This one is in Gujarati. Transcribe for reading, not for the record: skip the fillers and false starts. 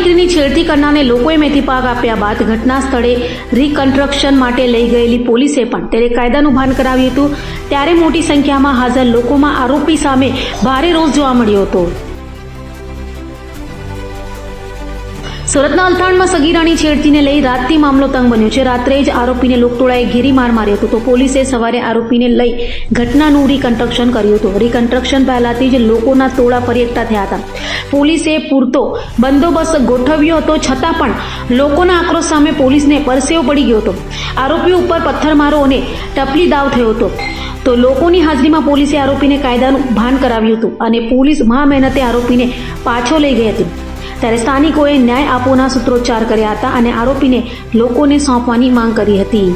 દીકરીની છેડતી કરનારને લોકોએ મેથી પાક આપ્યા બાદ ઘટના સ્થળે રિકન્સ્ટ્રક્શન માટે લઈ ગયેલી પોલીસે પણ તેને કાયદાનું ભાન કરાવ્યું હતું। ત્યારે મોટી સંખ્યામાં હાજર લોકોમાં આરોપી સામે ભારે રોષ જોવા મળ્યો હતો। સુરતના અલથાણમાં સગીરાની છેડતીને લઈ રાતથી મામલો તંગ બન્યો છે। રાત્રે જ આરોપીને લોકટોળાએ ઘેરી માર માર્યો હતો તો પોલીસે સવારે આરોપીને લઈ ઘટનાનું રિકન્સ્ટ્રક્શન કર્યું હતું। રિકન્સ્ટ્રક્શન પહેલાથી જ લોકોના ટોળા ફરી એકઠા થયા હતા। પોલીસે પૂરતો બંદોબસ્ત ગોઠવ્યો હતો છતાં પણ લોકોના આક્રોશ સામે પોલીસને પરસેવો પડી ગયો હતો। આરોપીઓ ઉપર પથ્થરમારો અને ટપલી દાવ થયો હતો તો લોકોની હાજરીમાં પોલીસે આરોપીને કાયદાનું ભાન કરાવ્યું હતું અને પોલીસ મહામહેનતે આરોપીને પાછો લઈ ગઈ હતી। ત્યારે સ્થાનિકોએ ન્યાય આપોના સૂત્રોચ્ચાર કર્યા હતા અને આરોપીને લોકોને સોંપવાની માંગ કરી હતી।